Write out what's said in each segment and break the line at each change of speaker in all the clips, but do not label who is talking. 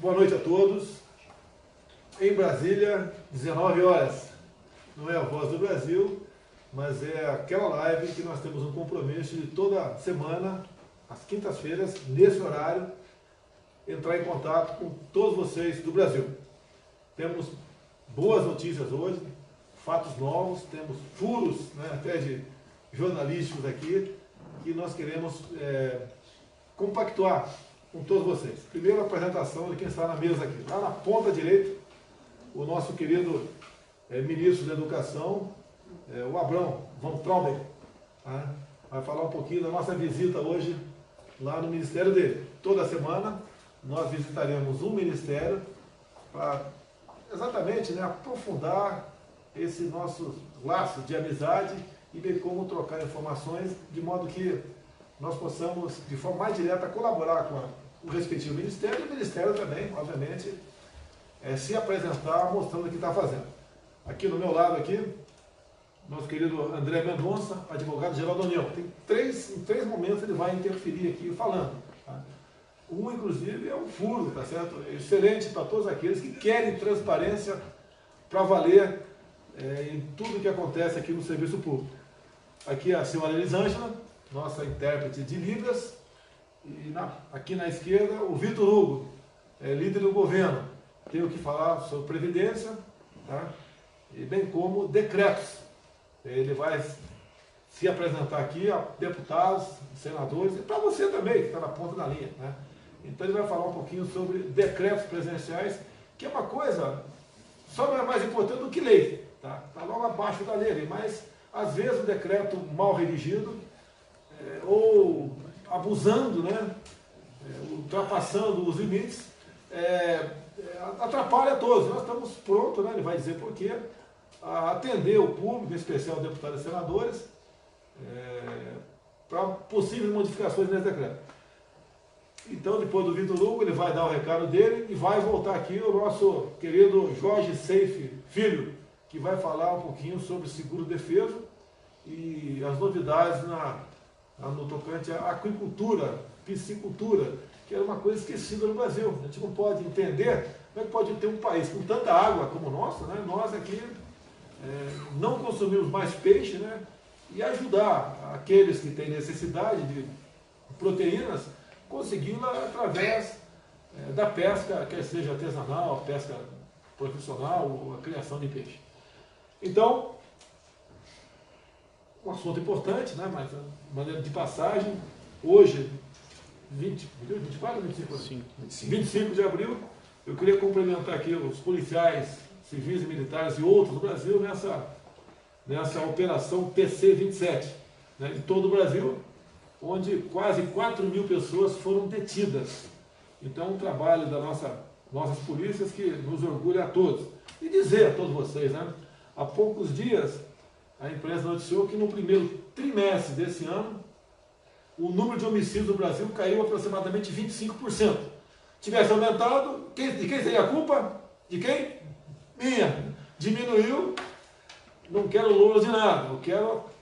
Boa noite a todos. Em Brasília, 19 horas. Não é a Voz do Brasil, mas é aquela live que nós temos um compromisso de toda semana, às quintas-feiras, nesse horário, entrar em contato com todos vocês do Brasil. Temos boas notícias hoje, fatos novos, temos furos, até de jornalísticos aqui, que nós queremos compactuar com todos vocês. Primeiro, a apresentação de quem está na mesa aqui. Lá na ponta direita, o nosso querido ministro da Educação, o Abrão Van Trombeck, vai falar um pouquinho da nossa visita hoje lá no ministério dele. Toda semana nós visitaremos um ministério para exatamente aprofundar esse nosso laço de amizade e ver como trocar informações de modo que nós possamos, de forma mais direta, colaborar com o respectivo ministério e o ministério também, obviamente, se apresentar mostrando o que está fazendo. Aqui do meu lado, nosso querido André Mendonça, advogado-geral da União. Em três momentos ele vai interferir aqui falando. Tá? Um, inclusive, é um furo, tá certo? Excelente para todos aqueles que querem transparência para valer em tudo que acontece aqui no serviço público. Aqui a senhora Elisângela, nossa intérprete de Libras, e aqui na esquerda o Vitor Hugo, líder do governo. Tem o que falar sobre Previdência, tá? E bem como decretos. Ele vai se apresentar aqui a deputados, senadores, e para você também, que está na ponta da linha. Né? Então ele vai falar um pouquinho sobre decretos presidenciais, que é uma coisa, só não é mais importante do que lei. Está logo abaixo da lei, mas às vezes o decreto mal redigido, ou abusando, ultrapassando os limites, atrapalha todos. Nós estamos prontos, ele vai dizer por quê, a atender o público, em especial deputados e senadores, para possíveis modificações nesse decreto. Então, depois do Vitor Hugo, ele vai dar o recado dele e vai voltar aqui o nosso querido Jorge Seife Filho, que vai falar um pouquinho sobre seguro-defeso e as novidades no tocante à aquicultura, piscicultura, que era uma coisa esquecida no Brasil. A gente não pode entender como é que pode ter um país com tanta água como o nosso, nós aqui não consumimos mais peixe, e ajudar aqueles que têm necessidade de proteínas, consegui-la através da pesca, quer seja artesanal, a pesca profissional ou a criação de peixe. Então, um assunto importante, mas de maneira de passagem, hoje, 24 ou 25? 25 de abril, eu queria cumprimentar aqui os policiais civis e militares e outros do Brasil nessa operação PC-27, em todo o Brasil, onde quase 4.000 pessoas foram detidas. Então, um trabalho das nossas polícias que nos orgulha a todos. E dizer a todos vocês, há poucos dias, a imprensa noticiou que no primeiro trimestre desse ano, o número de homicídios no Brasil caiu aproximadamente 25%. Tivesse aumentado, de quem seria a culpa? De quem? Minha. Diminuiu, não quero louros de nada.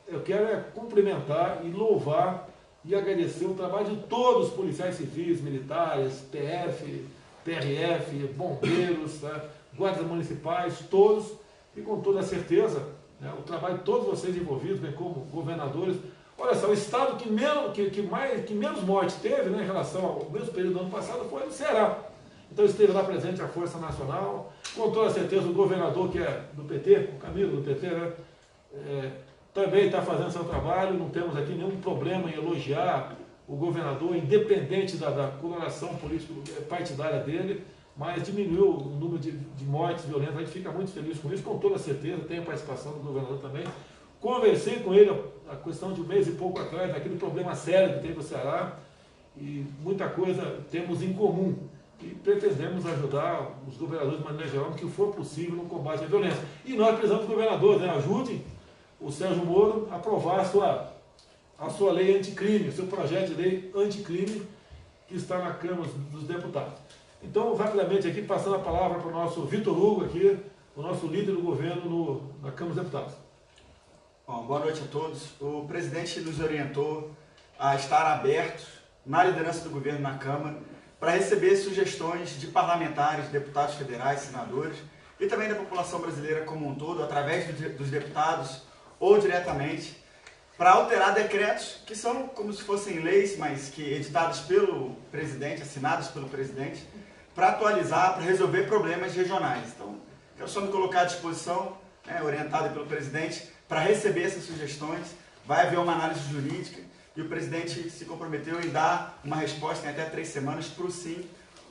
Eu quero cumprimentar e louvar e agradecer o trabalho de todos os policiais civis, militares, PF, PRF, bombeiros, guardas municipais, todos, e com toda certeza, o trabalho de todos vocês envolvidos, bem como governadores. Olha só, o estado que menos morte teve, em relação ao mesmo período do ano passado, foi o Ceará. Então esteve lá presente a Força Nacional, com toda certeza o governador, que é do PT, o Camilo do PT, também está fazendo seu trabalho. Não temos aqui nenhum problema em elogiar o governador, independente da coloração político-partidária dele, mas diminuiu o número de mortes violentas. A gente fica muito feliz com isso, com toda certeza. Tem a participação do governador também. Conversei com ele a questão de um mês e pouco atrás, daquele problema sério que teve no Ceará, e muita coisa temos em comum. E pretendemos ajudar os governadores de maneira geral no que for possível no combate à violência. E nós precisamos dos governadores, ajudem o Sérgio Moro a aprovar a sua lei anticrime, o seu projeto de lei anticrime, que está na Câmara dos Deputados. Então, rapidamente aqui, passando a palavra para o nosso Vitor Hugo aqui, o nosso líder do governo na Câmara dos Deputados.
Bom, boa noite a todos. O presidente nos orientou a estar abertos na liderança do governo na Câmara para receber sugestões de parlamentares, deputados federais, senadores e também da população brasileira como um todo, através dos deputados ou diretamente, para alterar decretos que são como se fossem leis, mas que editados pelo presidente, assinados pelo presidente, para atualizar, para resolver problemas regionais. Então, quero só me colocar à disposição, orientado pelo presidente, para receber essas sugestões. Vai haver uma análise jurídica e o presidente se comprometeu em dar uma resposta em até 3 semanas para o sim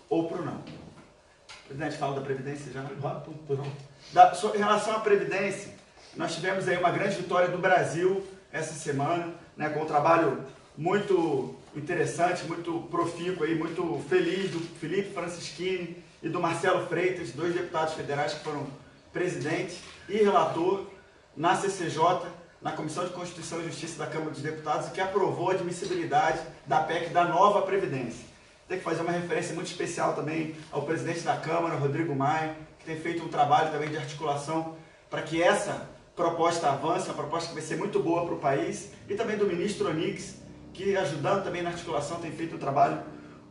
ou para o não. O presidente fala da Previdência já? Não. Em relação à Previdência, nós tivemos aí uma grande vitória do Brasil essa semana, com um trabalho muito interessante, muito profícuo, aí, muito feliz do Felipe Francischini e do Marcelo Freitas, 2 deputados federais que foram presidente e relator na CCJ, na Comissão de Constituição e Justiça da Câmara dos Deputados, e que aprovou a admissibilidade da PEC da nova Previdência. Tem que fazer uma referência muito especial também ao presidente da Câmara, Rodrigo Maia, que tem feito um trabalho também de articulação para que essa proposta avance, uma proposta que vai ser muito boa para o país, e também do ministro Onix, que ajudando também na articulação tem feito um trabalho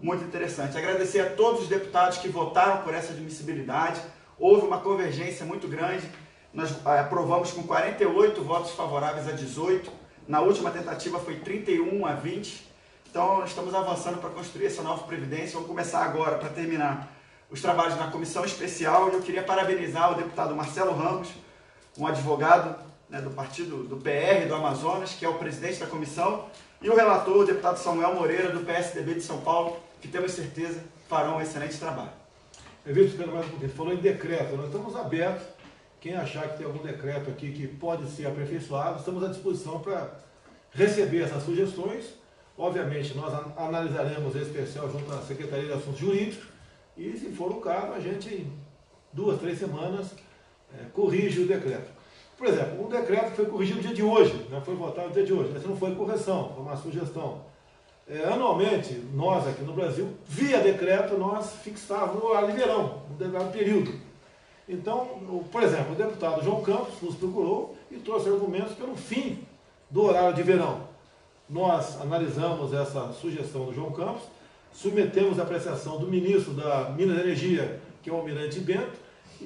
muito interessante. Agradecer a todos os deputados que votaram por essa admissibilidade, houve uma convergência muito grande, nós aprovamos com 48 votos favoráveis a 18, na última tentativa foi 31 a 20, então nós estamos avançando para construir essa nova Previdência. Vamos começar agora, para terminar, os trabalhos na comissão especial, e eu queria parabenizar o deputado Marcelo Ramos, um advogado do partido do PR do Amazonas, que é o presidente da comissão, e o relator, o deputado Samuel Moreira, do PSDB de São Paulo, que temos certeza farão um excelente trabalho.
Vitor, mais um pouquinho, falou em decreto, nós estamos abertos, quem achar que tem algum decreto aqui que pode ser aperfeiçoado, estamos à disposição para receber essas sugestões. Obviamente, nós analisaremos esse especial junto à Secretaria de Assuntos Jurídicos, e se for o caso, a gente, em 2, 3 semanas, corrige o decreto. Por exemplo, um decreto que foi corrigido no dia de hoje, foi votado no dia de hoje, essa não foi correção, foi uma sugestão. Anualmente, nós aqui no Brasil, via decreto, nós fixávamos o horário de verão, um determinado período. Então, por exemplo, o deputado João Campos nos procurou e trouxe argumentos pelo fim do horário de verão. Nós analisamos essa sugestão do João Campos, submetemos à apreciação do ministro da Minas e Energia, que é o Almirante Bento, e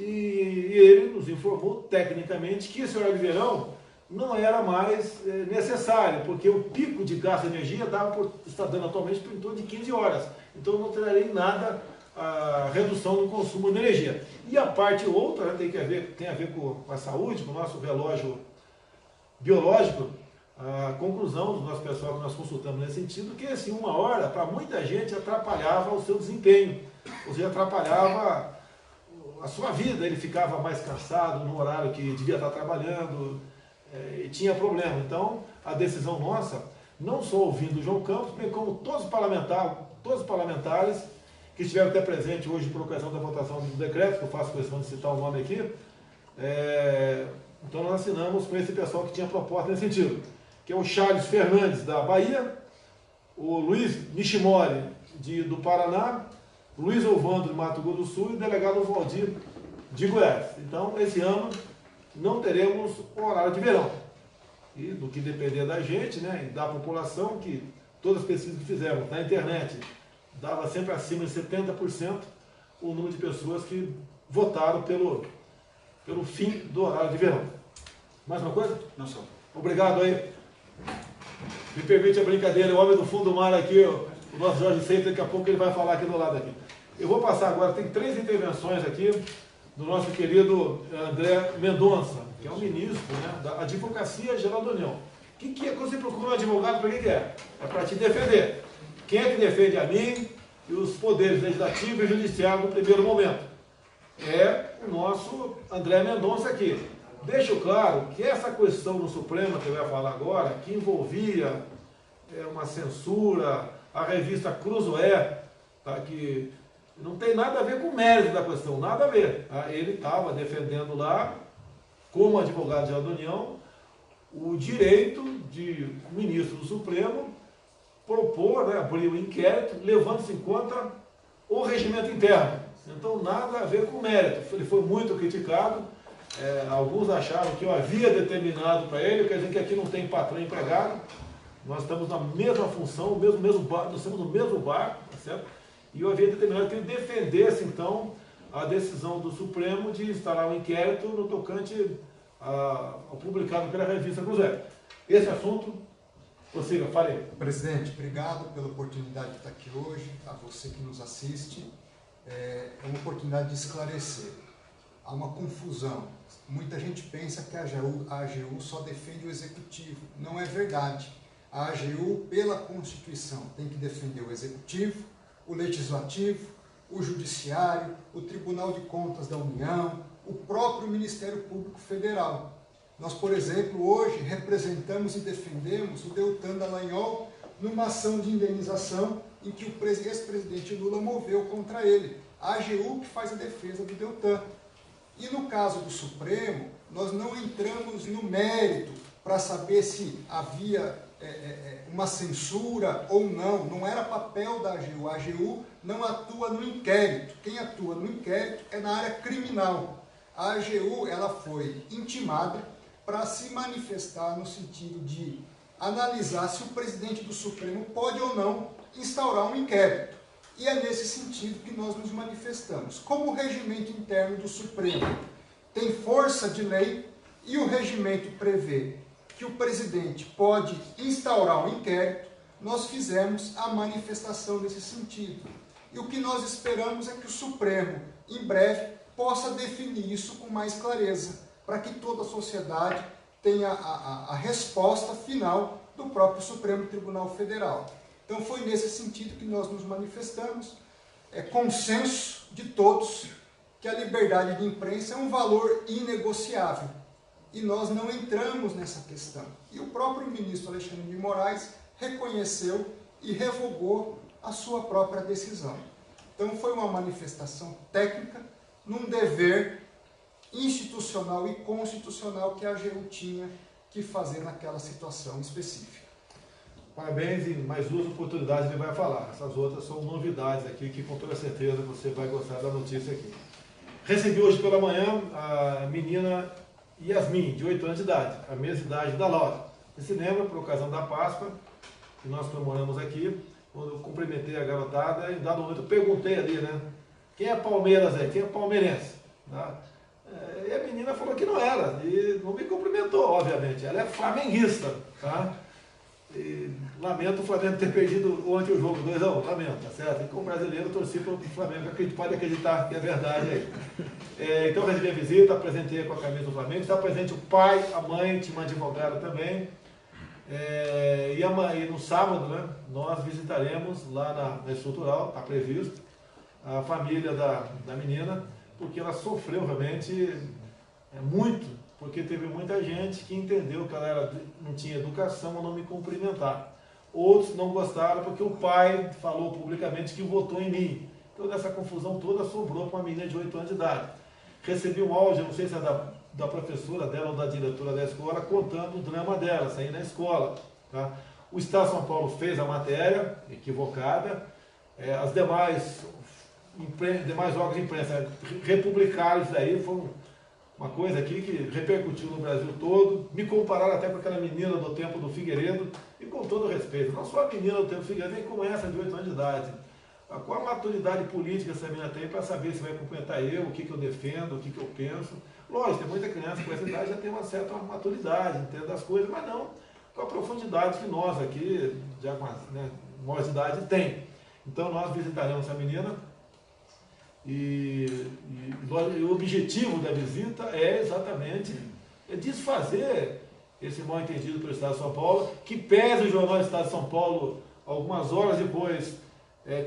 ele nos informou tecnicamente que esse horário de verão não era mais necessário, porque o pico de gasto de energia está dando atualmente por em torno de 15 horas. Então não trarei nada a redução do consumo de energia. E a parte outra tem a ver com a saúde, com o nosso relógio biológico, a conclusão do nosso pessoal que nós consultamos nesse sentido, que esse 1 hora, para muita gente, atrapalhava o seu desempenho, ou seja, atrapalhava a sua vida, ele ficava mais cansado no horário que devia estar trabalhando, e tinha problema. Então, a decisão nossa, não só ouvindo o João Campos, bem como todos os parlamentares que estiveram até presentes hoje por ocasião da votação do decreto, que eu faço questão de citar o nome aqui, então nós assinamos com esse pessoal que tinha proposta nesse sentido, que é o Charles Fernandes, da Bahia, o Luiz Nishimori, do Paraná, Luiz Ovandro, de Mato Grosso do Sul, e o delegado Valdir, de Goiás. Então, esse ano, não teremos horário de verão. E do que depender da gente, e da população, que todas as pesquisas que fizemos na internet, dava sempre acima de 70% o número de pessoas que votaram pelo fim do horário de verão. Mais uma coisa?
Não só.
Obrigado aí. Me permite a brincadeira, o homem do fundo do mar aqui, o nosso Jorge Seita, daqui a pouco ele vai falar aqui do lado aqui. Eu vou passar agora, tem 3 intervenções aqui do nosso querido André Mendonça, que é o ministro da Advocacia Geral da União. Que é quando você procura um advogado, para que é? É para te defender. Quem é que defende a mim e os poderes legislativo e judiciário no primeiro momento? É o nosso André Mendonça aqui. Deixo claro que essa questão no Supremo, que eu ia falar agora, que envolvia uma censura, a revista Cruzoé, que não tem nada a ver com o mérito da questão, nada a ver. Ele estava defendendo lá, como advogado geral da União, o direito de o ministro do Supremo propor, abrir um inquérito, levando-se em conta o regimento interno. Então, nada a ver com o mérito. Ele foi muito criticado. Alguns acharam que eu havia determinado para ele, quer dizer que aqui não tem patrão e empregado. Nós estamos na mesma função, nós estamos no mesmo barco, tá certo? e eu havia determinado que ele defendesse, então, a decisão do Supremo de instalar um inquérito no tocante ao publicado pela revista Cruzeiro. Esse assunto, prossiga, fale.
Presidente, obrigado pela oportunidade de estar aqui hoje, a você que nos assiste. É uma oportunidade de esclarecer. Há uma confusão. Muita gente pensa que a AGU só defende o Executivo. Não é verdade. A AGU, pela Constituição, tem que defender o Executivo, o Legislativo, o Judiciário, o Tribunal de Contas da União, o próprio Ministério Público Federal. Nós, por exemplo, hoje representamos e defendemos o Deltan Dallagnol numa ação de indenização em que o ex-presidente Lula moveu contra ele. A AGU que faz a defesa do Deltan. E no caso do Supremo, nós não entramos no mérito para saber se havia uma censura ou não. Não era papel da AGU. A AGU não atua no inquérito. Quem atua no inquérito é na área criminal. A AGU ela foi intimada para se manifestar no sentido de analisar se o presidente do Supremo pode ou não instaurar um inquérito. E é nesse sentido que nós nos manifestamos. Como o regimento interno do Supremo tem força de lei e o regimento prevê que o presidente pode instaurar um inquérito, nós fizemos a manifestação nesse sentido. E o que nós esperamos é que o Supremo, em breve, possa definir isso com mais clareza, para que toda a sociedade tenha a resposta final do próprio Supremo Tribunal Federal. Então foi nesse sentido que nós nos manifestamos. É consenso de todos que a liberdade de imprensa é um valor inegociável. E nós não entramos nessa questão. E o próprio ministro Alexandre de Moraes reconheceu e revogou a sua própria decisão. Então foi uma manifestação técnica num dever institucional e constitucional que a AGU tinha que fazer naquela situação específica.
Parabéns, e mais duas oportunidades ele vai falar. Essas outras são novidades aqui, que com toda certeza você vai gostar da notícia aqui. Recebi hoje pela manhã a menina Yasmin, de 8 anos de idade, a mesma idade da Laura. Você se lembra, por ocasião da Páscoa, que nós comemoramos aqui, quando eu cumprimentei a garotada, e em dado momento eu perguntei ali, né? Quem é Palmeiras aí? Quem é palmeirense? Tá? E a menina falou que não era, e não me cumprimentou, obviamente. Ela é flamenguista, tá? E lamento o Flamengo ter perdido ontem o jogo 2-1, lamento, tá certo? E como brasileiro, torci para o Flamengo, pode acreditar que é verdade aí. Então recebi a visita, apresentei com a camisa do Flamengo, está presente o pai, a mãe, tinha uma advogada também. E no sábado, né, nós visitaremos lá na estrutural, está previsto, a família da menina, porque ela sofreu realmente muito, porque teve muita gente que entendeu que ela não tinha educação a não me cumprimentar. Outros não gostaram porque o pai falou publicamente que votou em mim. Então, nessa confusão toda, sobrou com uma menina de 8 anos de idade. Recebi um áudio, não sei se é da professora dela ou da diretora da escola, contando o drama dela, sair na escola. Tá? O Estado de São Paulo fez a matéria, equivocada. As demais órgãos de imprensa republicaram isso daí, foi uma coisa aqui que repercutiu no Brasil todo. Me compararam até com aquela menina do tempo do Figueiredo, e com todo respeito, não só a menina do tempo do Figueiredo, nem com essa de 8 anos de idade. Qual a maturidade política essa menina tem para saber se vai cumprimentar eu, o que eu defendo, o que eu penso? Lógico, tem muita criança com essa idade já tem uma certa maturidade, entende as coisas, mas não com a profundidade que nós aqui, já com maior idade, tem. Então nós visitaremos essa menina. E o objetivo da visita é exatamente desfazer esse mal entendido pelo Estado de São Paulo, que pese o jornal Estado de São Paulo, algumas horas depois,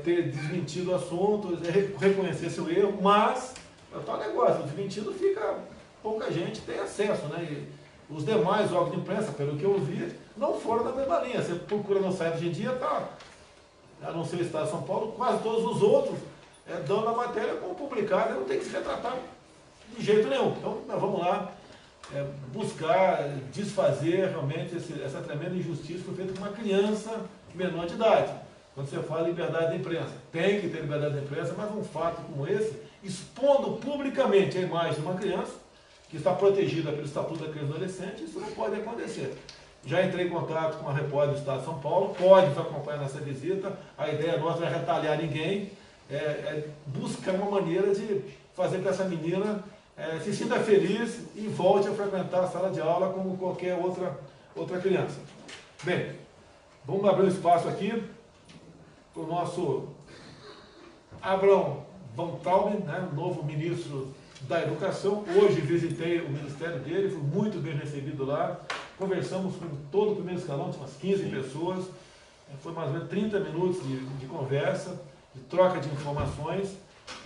ter desmentido o assunto, reconhecer seu erro, mas é tal negócio, o desmentido fica, pouca gente tem acesso, né? E os demais órgãos de imprensa, pelo que eu vi, não foram da mesma linha. Você procura no site hoje em dia, tá, a não ser o Estado de São Paulo, quase todos os outros dando a matéria como publicada, não tem que se retratar de jeito nenhum. Então, nós vamos lá buscar desfazer realmente essa tremenda injustiça que foi feita com uma criança menor de idade. Quando você fala liberdade da imprensa, tem que ter liberdade da imprensa, mas um fato como esse, expondo publicamente a imagem de uma criança, que está protegida pelo Estatuto da Criança e do Adolescente, isso não pode acontecer. Já entrei em contato com a repórter do Estado de São Paulo, pode nos acompanhar nessa visita, a ideia nossa não é retalhar ninguém, busca uma maneira de fazer com que essa menina se sinta feliz e volte a frequentar a sala de aula como qualquer outra criança. Bem, vamos abrir um espaço aqui para o nosso Abraham Van Traub, né, novo ministro da Educação. Hoje visitei o ministério dele, fui muito bem recebido lá. Conversamos com todo o primeiro escalão, tinha umas 15 pessoas. Foi mais ou menos 30 minutos de conversa, de troca de informações.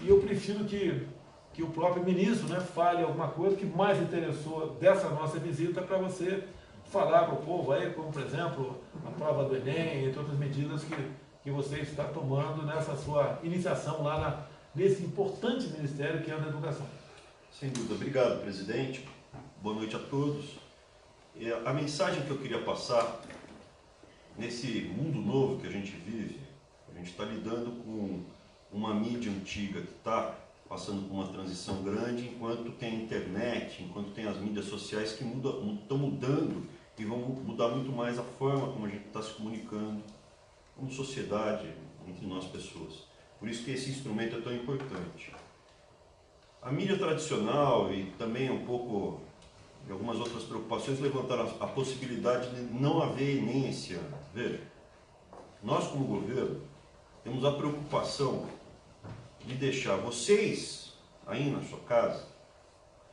E eu prefiro que o próprio ministro, né, fale alguma coisa que mais interessou dessa nossa visita para você falar para o povo aí, como por exemplo a prova do Enem, entre outras medidas que você está tomando nessa sua iniciação lá nesse importante ministério que é a da educação.
Sem dúvida. Obrigado, presidente. Boa noite a todos. A mensagem que eu queria passar, nesse mundo novo que a gente vive, a gente está lidando com uma mídia antiga que está passando por uma transição grande, enquanto tem a internet, enquanto tem as mídias sociais que estão mudando e vão mudar muito mais a forma como a gente está se comunicando como sociedade, entre nós pessoas. Por isso que esse instrumento é tão importante. A mídia tradicional e também um pouco de algumas outras preocupações levantaram a possibilidade de não haver Enem esse ano. Veja, nós como governo temos a preocupação de deixar vocês aí na sua casa,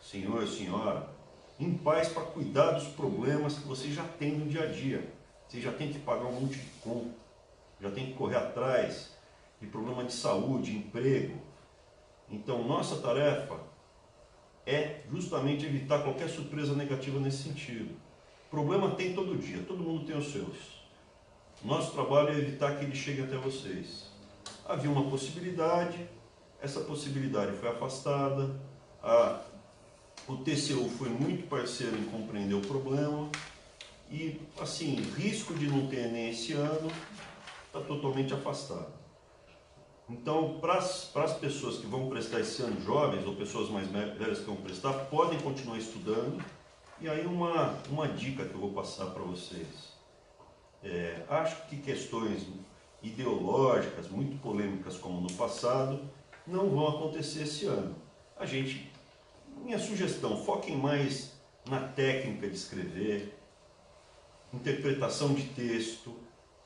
senhor e senhora, em paz para cuidar dos problemas que vocês já têm no dia a dia. Vocês já têm que pagar um monte de conta, já têm que correr atrás de problema de saúde, emprego. Então, nossa tarefa é justamente evitar qualquer surpresa negativa nesse sentido. Problema tem todo dia, todo mundo tem os seus. Nosso trabalho é evitar que ele chegue até vocês. Havia uma possibilidade, essa possibilidade foi afastada, o TCU foi muito parceiro em compreender o problema e, assim, risco de não ter Enem esse ano está totalmente afastado. Então, para as pessoas que vão prestar esse ano, jovens ou pessoas mais velhas que vão prestar, podem continuar estudando. E aí uma dica que eu vou passar para vocês. Acho que questões ideológicas, muito polêmicas como no passado, não vão acontecer esse ano. Minha sugestão, foquem mais na técnica de escrever, interpretação de texto,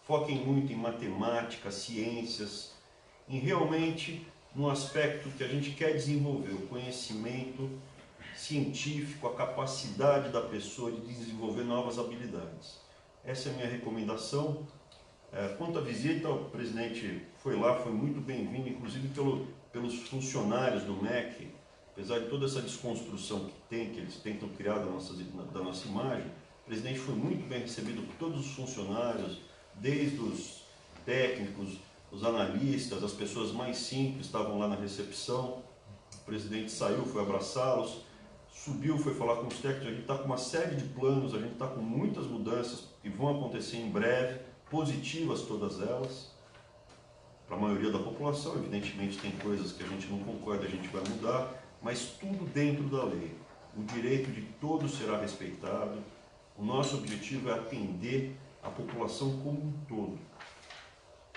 foquem muito em matemática, ciências, em realmente no aspecto que a gente quer desenvolver, o conhecimento científico, a capacidade da pessoa de desenvolver novas habilidades. Essa é a minha recomendação. Quanto à visita, o presidente foi lá, foi muito bem-vindo, inclusive pelos funcionários do MEC, apesar de toda essa desconstrução que eles tentam criar da nossa imagem, o presidente foi muito bem recebido por todos os funcionários, desde os técnicos, os analistas, as pessoas mais simples estavam lá na recepção. O presidente saiu, foi abraçá-los, subiu, foi falar com os técnicos. A gente está com uma série de planos, a gente está com muitas mudanças que vão acontecer em breve, positivas todas elas, para a maioria da população. Evidentemente tem coisas que a gente não concorda, a gente vai mudar, mas tudo dentro da lei. O direito de todos será respeitado. O nosso objetivo é atender a população como um todo.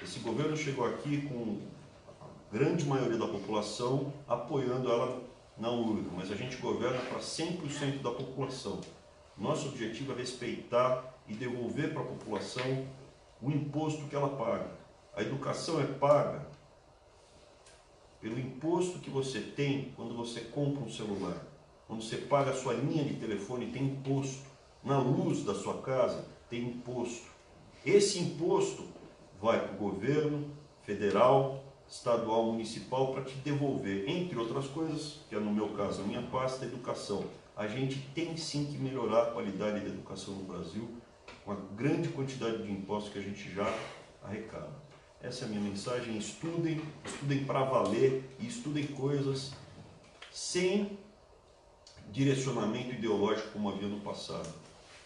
Esse governo chegou aqui com a grande maioria da população apoiando ela na urna, mas a gente governa para 100% da população. Nosso objetivo é respeitar e devolver para a população o imposto que ela paga. A educação é paga pelo imposto que você tem quando você compra um celular. Quando você paga a sua linha de telefone, tem imposto. Na luz da sua casa, tem imposto. Esse imposto vai para o governo federal, estadual, municipal, para te devolver, entre outras coisas, que é no meu caso a minha pasta, educação. A gente tem sim que melhorar a qualidade da educação no Brasil, com a grande quantidade de impostos que a gente já arrecada. Essa é a minha mensagem. Estudem para valer e estudem coisas sem direcionamento ideológico como havia no passado.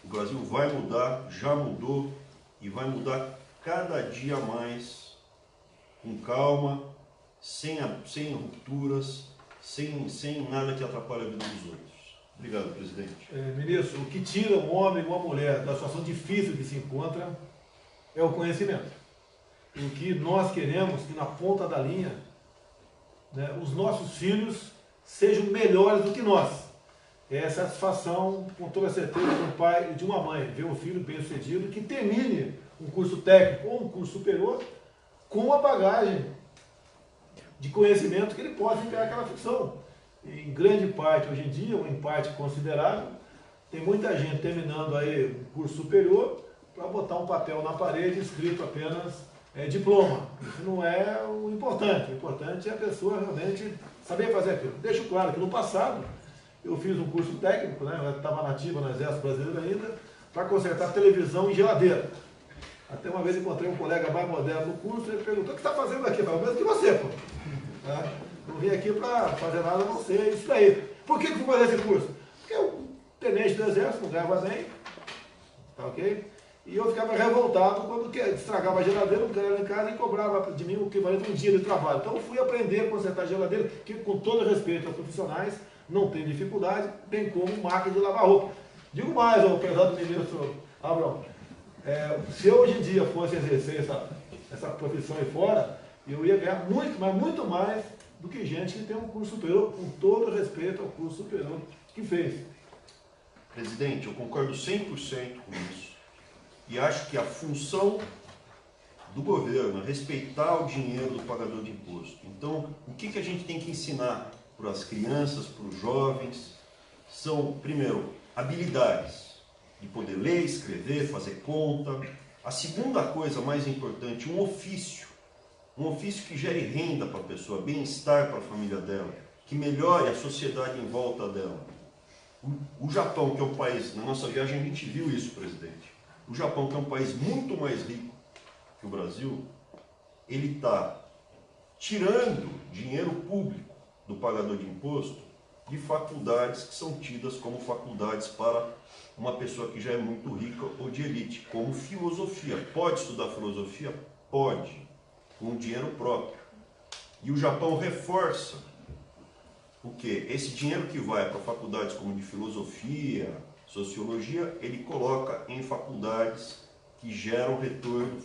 O Brasil vai mudar, já mudou e vai mudar cada dia mais, com calma, sem rupturas, sem nada que atrapalhe a vida dos outros. Obrigado, presidente.
Ministro, o que tira um homem ou uma mulher da situação difícil que se encontra é o conhecimento. O que nós queremos que na ponta da linha né, os nossos filhos sejam melhores do que nós. É satisfação, com toda certeza, de um pai e de uma mãe, ver um filho bem-sucedido que termine um curso técnico ou um curso superior com uma bagagem de conhecimento que ele possa enviar aquela função. E, em grande parte, hoje em dia, em parte considerável, tem muita gente terminando aí um curso superior para botar um papel na parede escrito apenas diploma. Isso não é o importante. O importante é a pessoa realmente saber fazer aquilo. Deixo claro que no passado eu fiz um curso técnico, né? Eu estava nativa no Exército Brasileiro ainda, para consertar televisão e geladeira. Até uma vez encontrei um colega mais moderno no curso e ele perguntou: o que você está fazendo aqui? Pelo menos que você, pô. Não vim aqui para fazer nada a não ser isso daí. Por que eu fui fazer esse curso? Porque o tenente do Exército não ganhava bem, tá ok? E eu ficava revoltado quando estragava a geladeira, o cara ia em casa e cobrava de mim o equivalente a um dia de trabalho. Então eu fui aprender a consertar a geladeira, que com todo respeito aos profissionais, não tem dificuldade, bem como máquina de lavar roupa. Digo mais, ao prezado ministro Abrão, se eu hoje em dia fosse exercer essa profissão aí fora, eu ia ganhar muito, mas muito mais do que gente que tem um curso superior, com todo respeito ao curso superior que fez.
Presidente, eu concordo 100% com isso. E acho que a função do governo é respeitar o dinheiro do pagador de imposto. Então, o que a gente tem que ensinar para as crianças, para os jovens, são, primeiro, habilidades de poder ler, escrever, fazer conta. A segunda coisa mais importante, um ofício que gere renda para a pessoa, bem-estar para a família dela, que melhore a sociedade em volta dela. O Japão, que é um país, na nossa viagem a gente viu isso, presidente. O Japão, que é um país muito mais rico que o Brasil, ele está tirando dinheiro público do pagador de imposto de faculdades que são tidas como faculdades para uma pessoa que já é muito rica ou de elite, como filosofia. Pode estudar filosofia? Pode, com dinheiro próprio. E o Japão reforça o quê? Esse dinheiro que vai para faculdades como de filosofia, sociologia, ele coloca em faculdades que geram retorno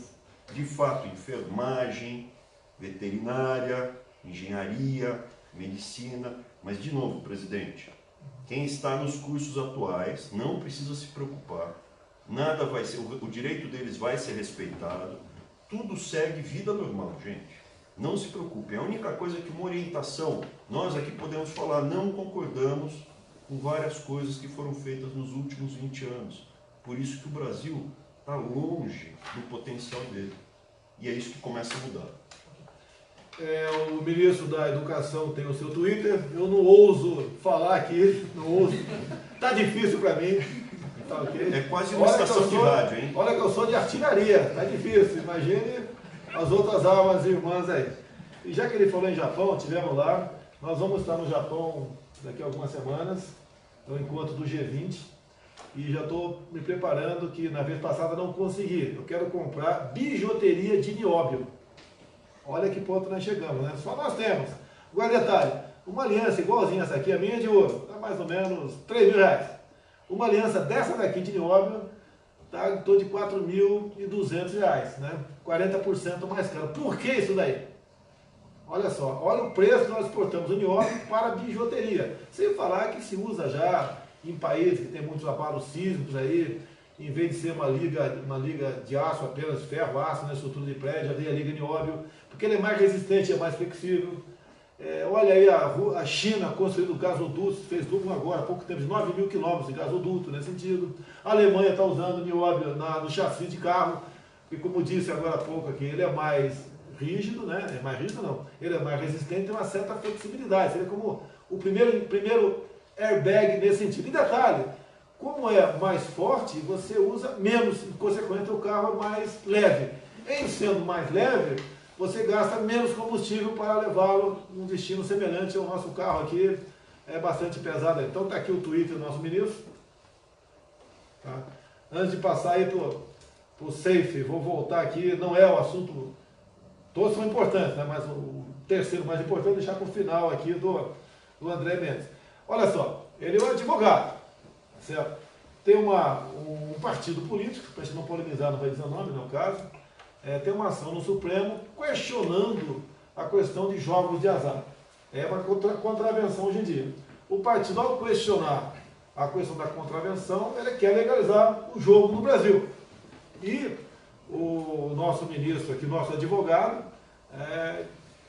de fato, enfermagem, veterinária, engenharia, medicina. Mas, de novo, presidente, quem está nos cursos atuais não precisa se preocupar, nada vai ser, o direito deles vai ser respeitado, tudo segue vida normal, gente. Não se preocupe, a única coisa é que uma orientação, nós aqui podemos falar, não concordamos com várias coisas que foram feitas nos últimos 20 anos. Por isso que o Brasil está longe do potencial dele. E é isso que começa a mudar.
O ministro da Educação tem o seu Twitter, eu não ouso falar aqui, não ouso. Tá difícil para mim. Tá, okay?
É quase uma estação de rádio, hein?
Olha que eu sou de artilharia, tá difícil. Imagine as outras armas irmãs aí. E já que ele falou em Japão, tivemos lá, nós vamos estar no Japão daqui a algumas semanas, no encontro do G20, e já estou me preparando, que na vez passada não consegui. Eu quero comprar bijuteria de nióbio. Olha que ponto nós chegamos, né? Só nós temos. Agora, detalhe, uma aliança igualzinha essa aqui, a minha de ouro, está mais ou menos R$3.000. Uma aliança dessa daqui de nióbio está em torno de R$4.200, né? 40% mais caro. Por que isso daí? Olha só, olha o preço que nós exportamos o nióbio para bijuteria. Sem falar que se usa já em países que tem muitos abalos sísmicos aí, em vez de ser uma liga de aço, apenas ferro, aço na estrutura de prédio, já vem a liga nióbio, porque ele é mais resistente, é mais flexível. Olha aí a China construindo gasodutos, fez tudo agora, há pouco tempo, de 9.000 quilômetros de gasoduto nesse sentido. A Alemanha está usando nióbio no chassi de carro, e como disse agora há pouco aqui, ele é mais rígido, né? É mais rígido não, ele é mais resistente, tem uma certa flexibilidade, seria como o primeiro airbag nesse sentido. E detalhe, como é mais forte, você usa menos, em consequência o carro é mais leve. Em sendo mais leve, você gasta menos combustível para levá-lo a um destino semelhante ao nosso carro aqui, é bastante pesado. Então está aqui o Twitter do nosso ministro. Tá? Antes de passar aí para o Safe, vou voltar aqui, não é o assunto, todos são importantes, né? Mas o terceiro mais importante, deixar para o final aqui do André Mendes. Olha só, ele é um advogado, certo? Tem um partido político, para a gente não polemizar, não vai dizer o nome, no caso, tem uma ação no Supremo questionando a questão de jogos de azar. é uma contravenção hoje em dia. O partido, ao questionar a questão da contravenção, ele quer legalizar o jogo no Brasil. E o nosso ministro aqui, nosso advogado,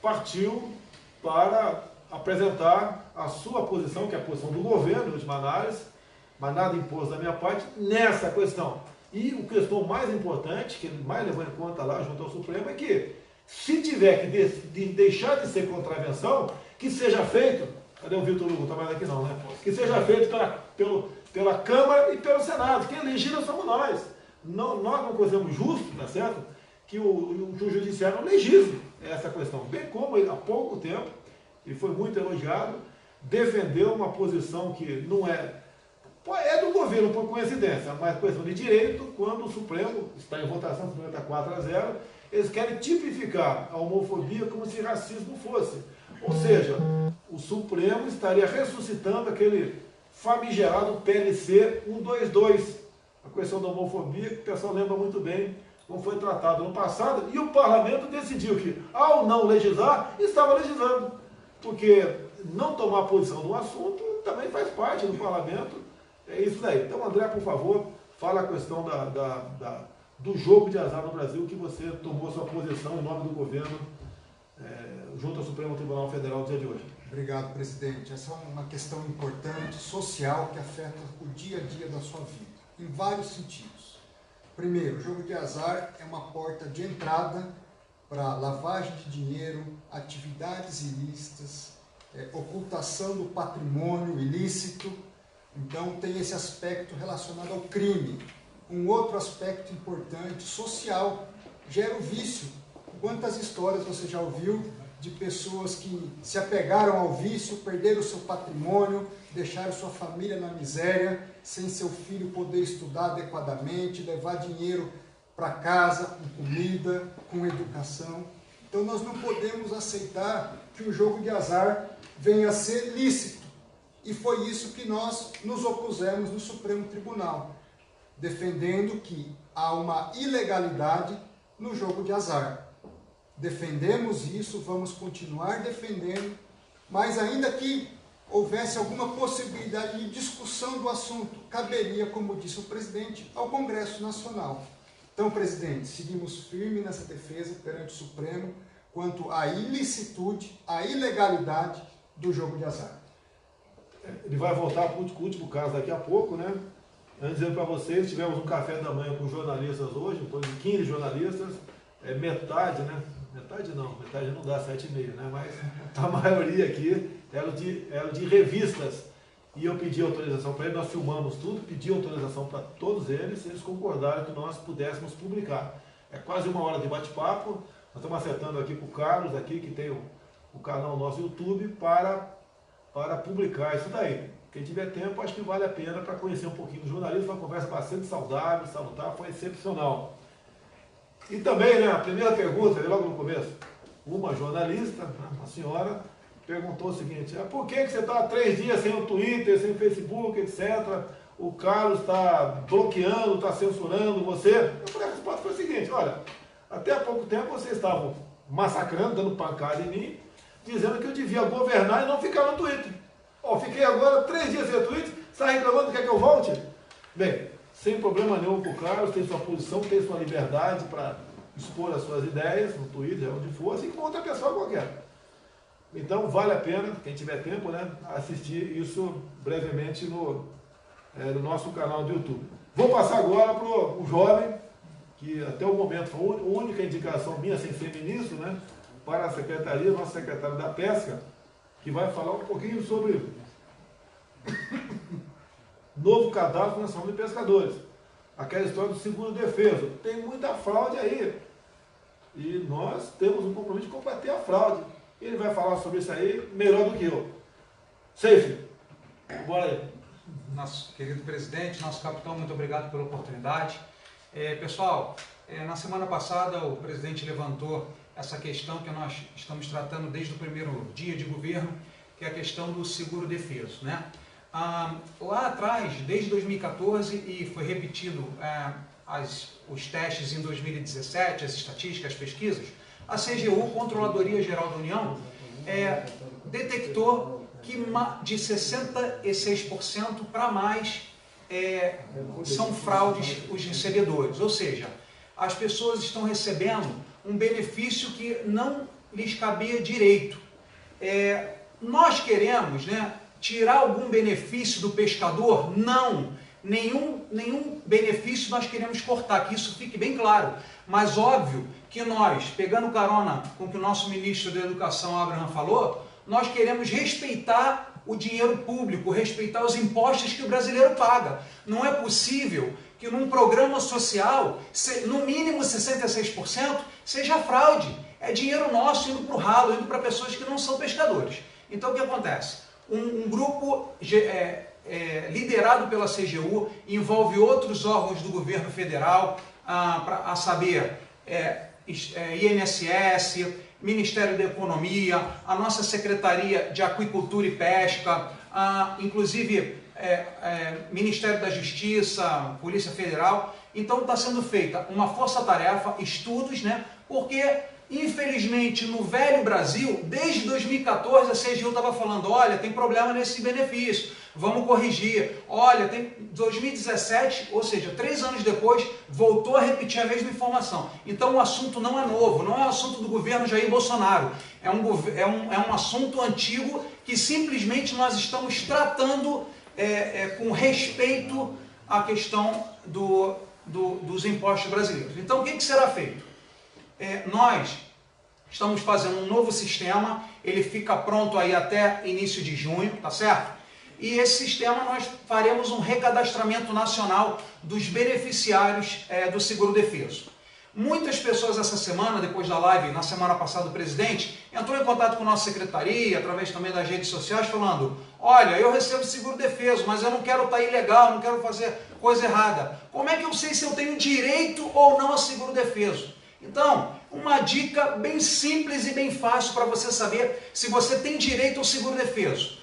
partiu para apresentar a sua posição, que é a posição do governo, de última análise, mas nada imposto da minha parte, nessa questão. E a questão mais importante, que ele mais levou em conta lá junto ao Supremo, é que se tiver que deixar de ser contravenção, que seja feito, cadê o Vitor Hugo? Está mais aqui não, né? Que seja feito pela Câmara e pelo Senado, quem legisla somos nós. Nós não consideramos justo, tá certo? Que o Judiciário não legisle essa questão. Bem como ele, há pouco tempo, e foi muito elogiado, defendeu uma posição que não é do governo por coincidência, mas questão de direito, quando o Supremo está em votação, o Supremo está 4-0, eles querem tipificar a homofobia como se racismo fosse. Ou seja, o Supremo estaria ressuscitando aquele famigerado PLC 122, a questão da homofobia, que o pessoal lembra muito bem como foi tratado no passado, e o Parlamento decidiu que, ao não legislar, estava legislando, porque não tomar posição no assunto também faz parte do Parlamento. É isso daí. Então, André, por favor, fala a questão do jogo de azar no Brasil, que você tomou sua posição em nome do governo junto ao Supremo Tribunal Federal no dia de hoje.
Obrigado, presidente. Essa é uma questão importante, social, que afeta o dia a dia da sua vida, em vários sentidos. Primeiro, o jogo de azar é uma porta de entrada para lavagem de dinheiro, atividades ilícitas, ocultação do patrimônio ilícito. Então, tem esse aspecto relacionado ao crime. Um outro aspecto importante, social, gera o vício. Quantas histórias você já ouviu de pessoas que se apegaram ao vício, perderam o seu patrimônio, deixaram sua família na miséria, sem seu filho poder estudar adequadamente, levar dinheiro para casa, com comida, com educação. Então, nós não podemos aceitar que o jogo de azar venha a ser lícito. E foi isso que nós nos opusemos no Supremo Tribunal, defendendo que há uma ilegalidade no jogo de azar. Defendemos isso, vamos continuar defendendo, mas ainda que houvesse alguma possibilidade de discussão do assunto, caberia, como disse o presidente, ao Congresso Nacional. Então, presidente, seguimos firmes nessa defesa perante o Supremo quanto à ilicitude, à ilegalidade do jogo de azar.
Ele vai voltar para o último caso daqui a pouco, né? Antes de dizer para vocês, tivemos um café da manhã com jornalistas hoje, depois de 15 jornalistas, metade, né? Metade não dá 7,5, né? Mas a maioria aqui era de revistas. E eu pedi autorização para eles, nós filmamos tudo, pedi autorização para todos eles, eles concordaram que nós pudéssemos publicar. É quase 1 hora de bate-papo, nós estamos acertando aqui com o Carlos, aqui, que tem o canal nosso YouTube, para publicar isso daí. Quem tiver tempo, acho que vale a pena para conhecer um pouquinho do jornalismo, uma conversa bastante saudável, salutar, foi excepcional. E também, né, a primeira pergunta, logo no começo, uma jornalista, uma senhora, perguntou o seguinte: por que você está há 3 dias sem o Twitter, sem o Facebook, etc. O Carlos está bloqueando, está censurando você? Eu falei, a resposta foi a seguinte: olha, até há pouco tempo vocês estavam massacrando, dando pancada em mim, dizendo que eu devia governar e não ficar no Twitter. Fiquei agora 3 dias sem Twitter, está reclamando que quer que eu volte? Bem, sem problema nenhum com o Carlos, tem sua posição, tem sua liberdade para expor as suas ideias no Twitter, onde for, assim como outra pessoa qualquer. Então, vale a pena, quem tiver tempo, né, assistir isso brevemente no nosso canal do YouTube. Vou passar agora para o jovem, que até o momento foi a única indicação minha, sem ser ministro, né, para a secretaria, nosso secretário da Pesca, que vai falar um pouquinho sobre novo cadastro nacional de pescadores. Aquela história do seguro-defeso. Tem muita fraude aí. E nós temos um compromisso de combater a fraude. Ele vai falar sobre isso aí melhor do que eu. Safe, bora aí.
Nosso querido presidente, nosso capitão, muito obrigado pela oportunidade. Pessoal, na semana passada o presidente levantou essa questão que nós estamos tratando desde o primeiro dia de governo, que é a questão do seguro-defeso, né? Lá atrás, desde 2014, e foi repetido os testes em 2017, as estatísticas, as pesquisas, a CGU, Controladoria Geral da União, detectou que de 66% para mais são fraudes os recebedores, ou seja, as pessoas estão recebendo um benefício que não lhes cabia direito. Nós queremos, né, tirar algum benefício do pescador? Não, nenhum benefício nós queremos cortar, que isso fique bem claro. Mas óbvio que nós, pegando carona com o que o nosso ministro da Educação, Abraham, falou, nós queremos respeitar o dinheiro público, respeitar os impostos que o brasileiro paga. Não é possível que num programa social, no mínimo 66%, seja fraude. É dinheiro nosso indo para o ralo, indo para pessoas que não são pescadores. Então o que acontece? Um grupo liderado pela CGU, envolve outros órgãos do governo federal, a saber, INSS, Ministério da Economia, a nossa Secretaria de Aquicultura e Pesca, inclusive Ministério da Justiça, Polícia Federal. Então está sendo feita uma força-tarefa, estudos, né? Porque infelizmente no velho Brasil, desde 2014 a CGU estava falando, olha, tem problema nesse benefício, vamos corrigir. Olha, tem 2017, ou seja, 3 anos depois, voltou a repetir a mesma informação. Então o assunto não é novo, não é um assunto do governo Jair Bolsonaro, é um assunto antigo que simplesmente nós estamos tratando com respeito à questão dos impostos brasileiros. Então o que será feito? Nós estamos fazendo um novo sistema, ele fica pronto aí até início de junho, tá certo? E esse sistema nós faremos um recadastramento nacional dos beneficiários do seguro-defeso. Muitas pessoas essa semana, depois da live, na semana passada, o presidente entrou em contato com a nossa secretaria, através também das redes sociais, falando, olha, eu recebo seguro-defeso, mas eu não quero estar ilegal, não quero fazer coisa errada. Como é que eu sei se eu tenho direito ou não a seguro-defeso? Então, uma dica bem simples e bem fácil para você saber se você tem direito ao seguro-defeso.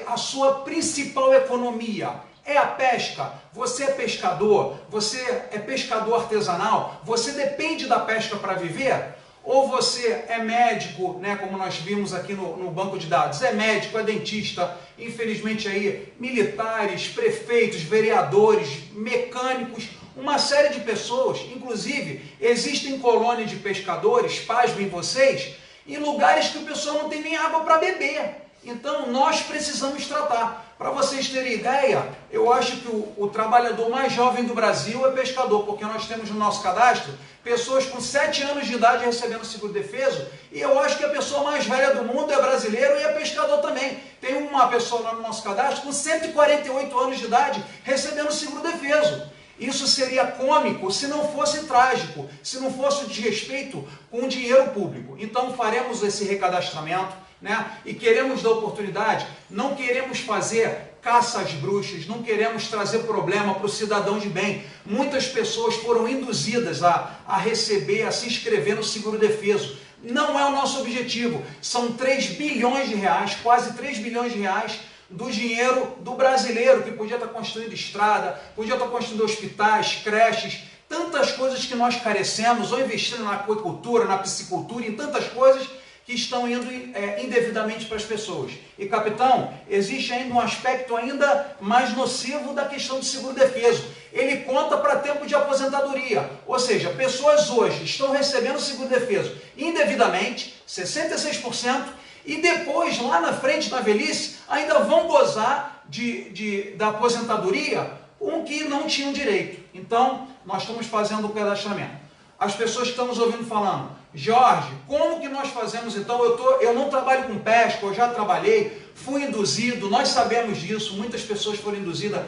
A sua principal economia é a pesca, você é pescador, você é pescador artesanal, você depende da pesca para viver? Ou você é médico, né, como nós vimos aqui no banco de dados, é médico, é dentista, infelizmente aí militares, prefeitos, vereadores, mecânicos, uma série de pessoas, inclusive existem colônias de pescadores, pasmem vocês, em lugares que o pessoal não tem nem água para beber. Então nós precisamos tratar. Para vocês terem ideia, eu acho que o trabalhador mais jovem do Brasil é pescador, porque nós temos no nosso cadastro pessoas com 7 anos de idade recebendo seguro-defeso, e eu acho que a pessoa mais velha do mundo é brasileiro e é pescador também. Tem uma pessoa lá no nosso cadastro com 148 anos de idade recebendo seguro-defeso. Isso seria cômico se não fosse trágico, se não fosse desrespeito com o dinheiro público. Então faremos esse recadastramento, né? E queremos dar oportunidade, não queremos fazer caça às bruxas, não queremos trazer problema para o cidadão de bem. Muitas pessoas foram induzidas a receber, a se inscrever no seguro-defeso. Não é o nosso objetivo. São 3 bilhões de reais, quase 3 bilhões de reais, do dinheiro do brasileiro, que podia estar construindo estrada, podia estar construindo hospitais, creches, tantas coisas que nós carecemos, ou investindo na aquicultura, na piscicultura, em tantas coisas que estão indo indevidamente para as pessoas. E, capitão, existe ainda um aspecto ainda mais nocivo da questão do seguro-defeso. Ele conta para tempo de aposentadoria, ou seja, pessoas hoje estão recebendo seguro-defeso indevidamente, 66%, e depois, lá na frente, na velhice, ainda vão gozar da aposentadoria com que não tinham direito. Então, nós estamos fazendo o cadastramento. As pessoas que estão nos ouvindo falando, Jorge, como que nós fazemos então? Eu não trabalho com pesca, eu já trabalhei, fui induzido, nós sabemos disso, muitas pessoas foram induzidas,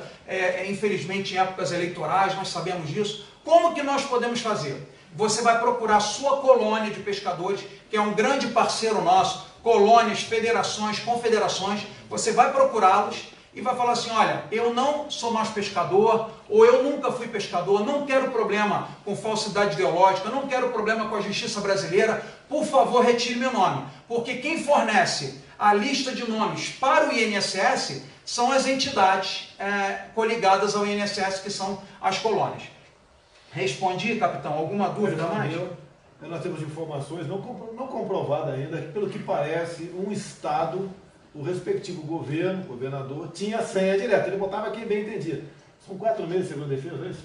infelizmente, em épocas eleitorais, nós sabemos disso. Como que nós podemos fazer? Você vai procurar a sua colônia de pescadores, que é um grande parceiro nosso, colônias, federações, confederações, você vai procurá-los e vai falar assim, olha, eu não sou mais pescador, ou eu nunca fui pescador, não quero problema com falsidade ideológica, não quero problema com a justiça brasileira, por favor, retire meu nome. Porque quem fornece a lista de nomes para o INSS são as entidades coligadas ao INSS, que são as colônias. Respondi, capitão? Alguma dúvida mais?
nós temos informações não comprovadas ainda, que pelo que parece, um Estado, o respectivo governo, governador, tinha senha direta. Ele botava aqui bem entendido. São 4 meses, segundo a defesa, é isso?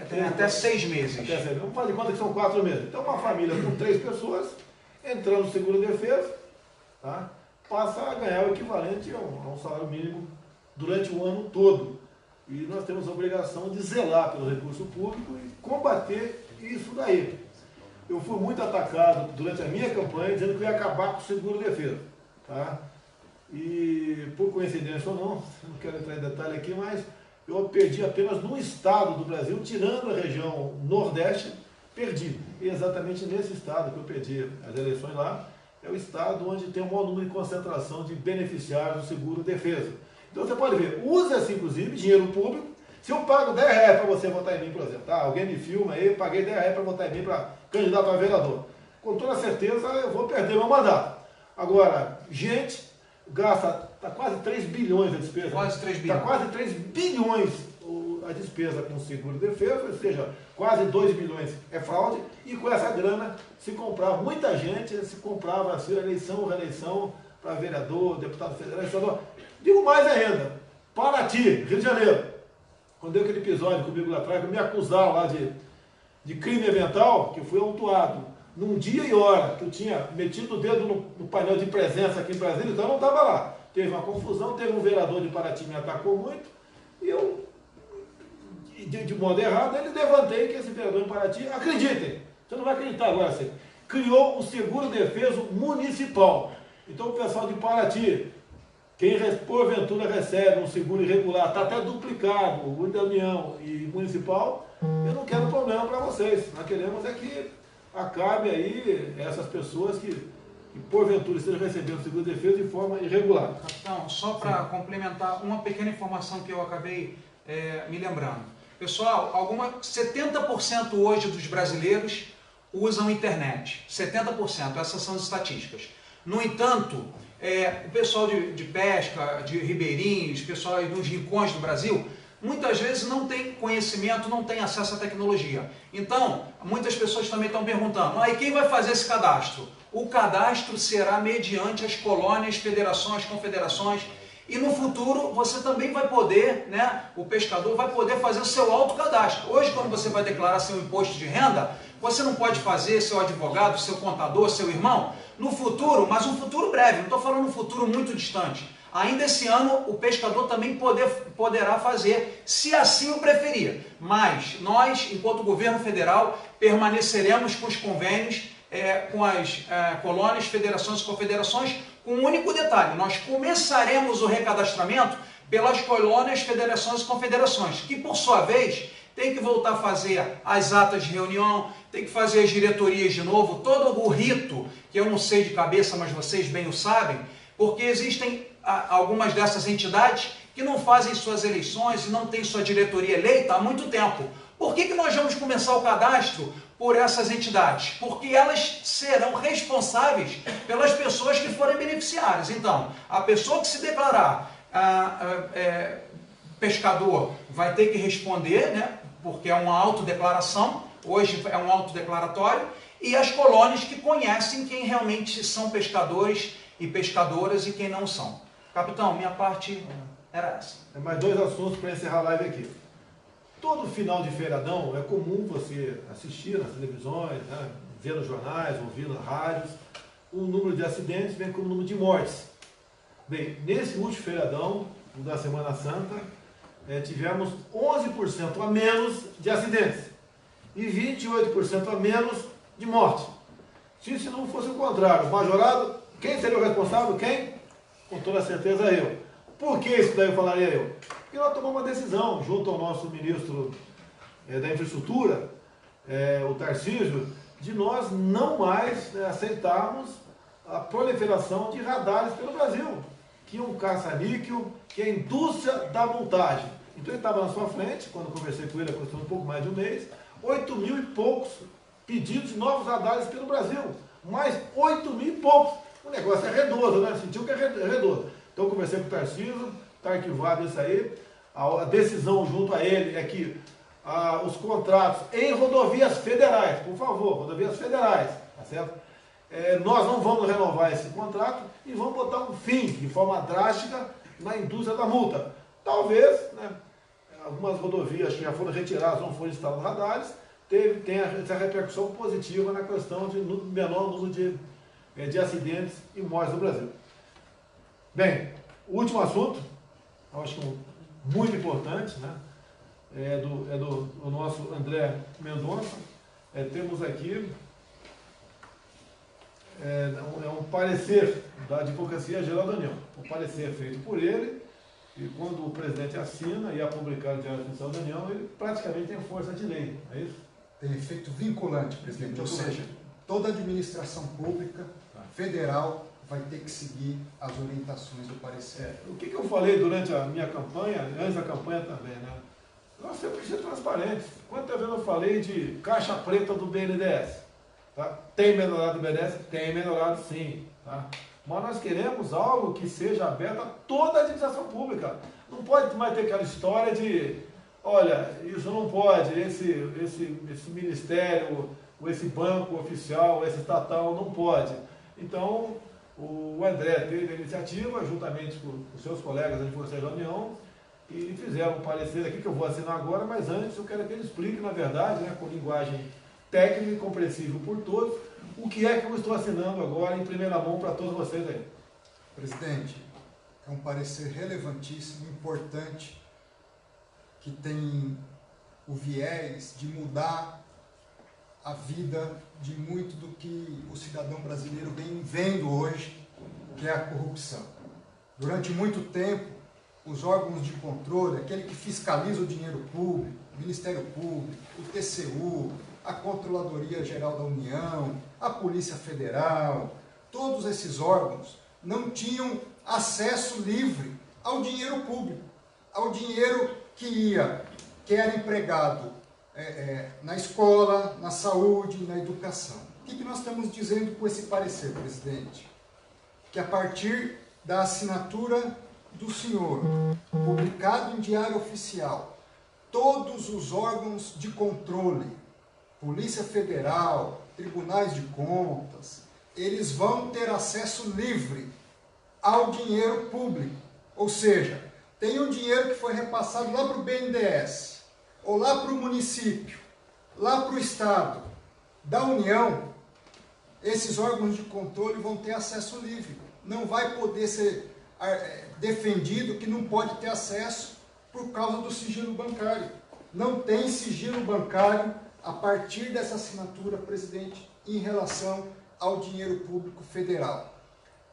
Tem até 6 meses.
Vamos fazer de conta que são 4 meses. Então, uma família com 3 pessoas, entrando no seguro-defesa, tá? Passa a ganhar o equivalente a um salário mínimo durante o ano todo. E nós temos a obrigação de zelar pelo recurso público e combater isso daí. Eu fui muito atacado durante a minha campanha, dizendo que eu ia acabar com o seguro-defesa. Tá? E, por coincidência ou não quero entrar em detalhe aqui, mas eu perdi apenas num estado do Brasil, tirando a região Nordeste, perdi. E exatamente nesse estado que eu perdi as eleições lá, é o estado onde tem o maior número de concentração de beneficiários do seguro-defesa. Então você pode ver, usa-se inclusive dinheiro público. Se eu pago R$10 para você votar em mim, por exemplo, tá? Alguém me filma aí, eu paguei R$10 para votar em mim para candidato a vereador. Com toda certeza eu vou perder meu mandato. Agora, gente gasta, está quase 3 bilhões a despesa.
Quase 3 bilhões.
Está quase 3 bilhões a despesa com seguro-defesa, ou seja, quase 2 bilhões é fraude, e com essa grana se comprava, muita gente se comprava assim, eleição, reeleição para vereador, deputado federal, senador. Digo mais ainda, Paraty, Rio de Janeiro, quando deu aquele episódio comigo lá atrás, que me acusaram lá de crime ambiental, que eu fui autuado num dia e hora, que eu tinha metido o dedo no painel de presença aqui em Brasília, então eu não estava lá. Teve uma confusão, teve um vereador de Paraty que me atacou muito, e eu, de modo errado, ele levantei que esse vereador em Paraty, acreditem, você não vai acreditar agora, assim, criou um seguro-defesa municipal. Então o pessoal de Paraty, quem porventura recebe um seguro irregular, está até duplicado, o da União e municipal, eu não quero problema para vocês. Nós queremos é que acabe aí essas pessoas que porventura estejam recebendo seguro-defesa de forma irregular.
Capitão, só para complementar uma pequena informação que eu acabei me lembrando. Pessoal, 70% hoje dos brasileiros usam internet. 70%, essas são as estatísticas. No entanto, o pessoal de pesca, de ribeirinhos, pessoal dos rincões do Brasil, muitas vezes não tem conhecimento, não tem acesso à tecnologia. Então, muitas pessoas também estão perguntando, e quem vai fazer esse cadastro? O cadastro será mediante as colônias, federações, confederações, e no futuro você também vai poder, o pescador vai poder fazer o seu autocadastro. Hoje, quando você vai declarar seu imposto de renda, você não pode fazer seu advogado, seu contador, seu irmão. No futuro, mas um futuro breve, não estou falando um futuro muito distante. Ainda esse ano o pescador também poderá fazer, se assim o preferir. Mas nós, enquanto governo federal, permaneceremos com os convênios, com as colônias, federações e confederações, com um único detalhe: nós começaremos o recadastramento pelas colônias, federações e confederações, que por sua vez tem que voltar a fazer as atas de reunião, tem que fazer as diretorias de novo, todo o rito, que eu não sei de cabeça, mas vocês bem o sabem, porque existem algumas dessas entidades que não fazem suas eleições e não têm sua diretoria eleita há muito tempo. Por que nós vamos começar o cadastro por essas entidades? Porque elas serão responsáveis pelas pessoas que forem beneficiárias. Então, a pessoa que se declarar pescador vai ter que responder, porque é uma autodeclaração, hoje é um autodeclaratório, e as colônias que conhecem quem realmente são pescadores e pescadoras e quem não são. Capitão, minha parte era essa.
Mais 2 assuntos para encerrar a live aqui. Todo final de feriadão é comum você assistir nas televisões, ver nos jornais, ouvir nas rádios, o número de acidentes vem como o número de mortes. Bem, nesse último feriadão da Semana Santa, tivemos 11% a menos de acidentes e 28% a menos de mortes. Se isso não fosse o contrário, o majorado, quem seria o responsável? Quem? Com toda certeza eu. Por que isso daí eu falaria eu? Porque nós tomamos uma decisão junto ao nosso ministro da Infraestrutura, o Tarcísio, de nós não mais aceitarmos a proliferação de radares pelo Brasil, que é um caça-níquel, que é a indústria da montagem. Então ele estava na sua frente, quando eu conversei com ele, custou um pouco mais de um mês, 8 mil e poucos pedidos de novos radares pelo Brasil. Mais 8 mil e poucos. O negócio é redondo, sentiu que é redondo. Então eu conversei com o Tarcísio, está arquivado isso aí. A decisão junto a ele é que os contratos em rodovias federais, por favor, rodovias federais, tá certo? Nós não vamos renovar esse contrato e vamos botar um fim, de forma drástica, na indústria da multa. Talvez, né, algumas rodovias que já foram retiradas, não foram instalados radares, tenha essa repercussão positiva na questão de menor número de acidentes e mortes no Brasil. Bem, o último assunto, eu acho que muito importante, né, é do nosso André Mendonça. Temos aqui um parecer da Advocacia Geral da União. O parecer é feito por ele, e quando o presidente assina e é publicado no Diário Oficial da União, ele praticamente tem força de lei, é isso?
Tem efeito vinculante, presidente, ou seja, toda administração pública federal vai ter que seguir as orientações do parecer.
O que eu falei durante a minha campanha, antes da campanha também, né? Nós temos que ser transparentes. Quantas vezes eu falei de caixa preta do BNDES? Tá? Tem melhorado o BNDES? Tem melhorado sim. Tá? Mas nós queremos algo que seja aberto a toda a administração pública. Não pode mais ter aquela história de, olha, isso não pode, esse ministério, ou esse banco oficial, esse estatal, não pode. Então, o André teve a iniciativa, juntamente com os seus colegas da Advocacia da União, e fizeram um parecer aqui que eu vou assinar agora, mas antes eu quero que ele explique, na verdade, né, com linguagem técnica e compreensível por todos, o que é que eu estou assinando agora em primeira mão para todos vocês aí.
Presidente, é um parecer relevantíssimo, importante, que tem o viés de mudar a vida de muito do que o cidadão brasileiro vem vendo hoje, que é a corrupção. Durante muito tempo, os órgãos de controle, aquele que fiscaliza o dinheiro público, o Ministério Público, o TCU, a Controladoria Geral da União, a Polícia Federal, todos esses órgãos não tinham acesso livre ao dinheiro público, ao dinheiro que era empregado na escola, na saúde, na educação. O que nós estamos dizendo com esse parecer, presidente? Que a partir da assinatura do senhor, publicado em Diário Oficial, todos os órgãos de controle, Polícia Federal, Tribunais de Contas, eles vão ter acesso livre ao dinheiro público. Ou seja, tem um dinheiro que foi repassado lá para o BNDES, ou lá para o município, lá para o Estado, da União, esses órgãos de controle vão ter acesso livre. Não vai poder ser defendido que não pode ter acesso por causa do sigilo bancário. Não tem sigilo bancário a partir dessa assinatura, presidente, em relação ao dinheiro público federal.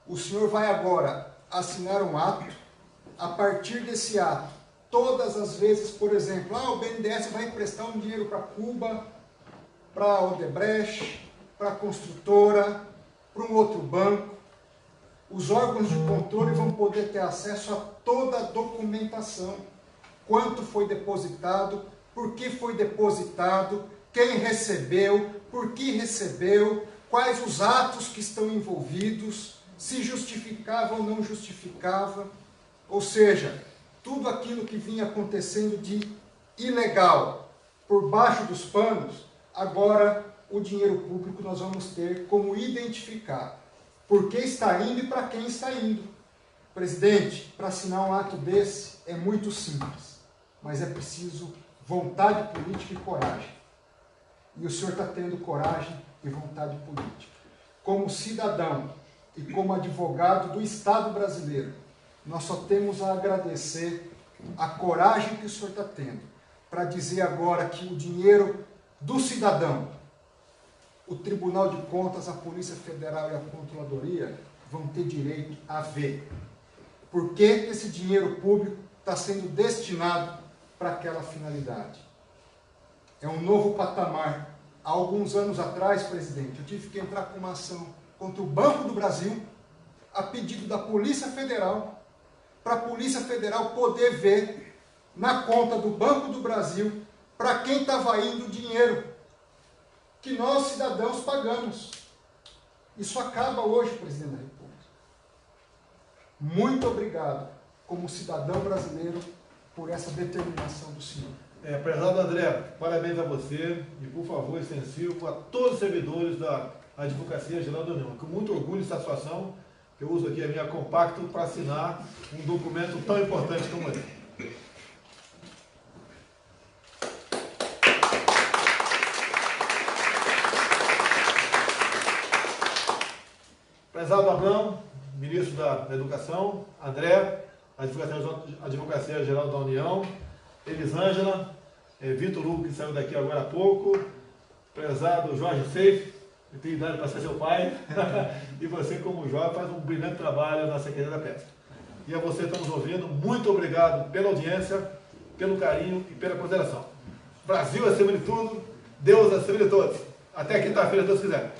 O senhor vai agora assinar um ato, a partir desse ato, todas as vezes, por exemplo, o BNDES vai emprestar um dinheiro para Cuba, para a Odebrecht, para a construtora, para um outro banco, os órgãos de controle vão poder ter acesso a toda a documentação, quanto foi depositado, por que foi depositado, quem recebeu, por que recebeu, quais os atos que estão envolvidos, se justificava ou não justificava, ou seja, tudo aquilo que vinha acontecendo de ilegal por baixo dos panos, agora o dinheiro público nós vamos ter como identificar por que está indo e para quem está indo. Presidente, para assinar um ato desse é muito simples, mas é preciso vontade política e coragem. E o senhor está tendo coragem e vontade política. Como cidadão e como advogado do Estado brasileiro, nós só temos a agradecer a coragem que o senhor está tendo para dizer agora que o dinheiro do cidadão, o Tribunal de Contas, a Polícia Federal e a Controladoria vão ter direito a ver por que esse dinheiro público está sendo destinado para aquela finalidade. É um novo patamar. Há alguns anos atrás, presidente, eu tive que entrar com uma ação contra o Banco do Brasil, a pedido da Polícia Federal, para a Polícia Federal poder ver na conta do Banco do Brasil para quem estava indo o dinheiro que nós, cidadãos, pagamos. Isso acaba hoje, presidente da República. Muito obrigado, como cidadão brasileiro, por essa determinação do senhor.
Prezado André, parabéns a você e, por favor, extensivo a todos os servidores da Advocacia Geral da União. Com muito orgulho e satisfação, eu uso aqui a minha compacto para assinar um documento tão importante como esse. Prezado Abrão, ministro da Educação, André, Advocacia Geral da União, Elisângela, Vitor Hugo, que saiu daqui agora há pouco, prezado Jorge Seif, que tem idade para ser seu pai, e você, como jovem, faz um brilhante trabalho na Secretaria da Pesca. E a você que está nos ouvindo, muito obrigado pela audiência, pelo carinho e pela consideração. Brasil acima de tudo, Deus acima de todos. Até quinta-feira, se Deus quiser.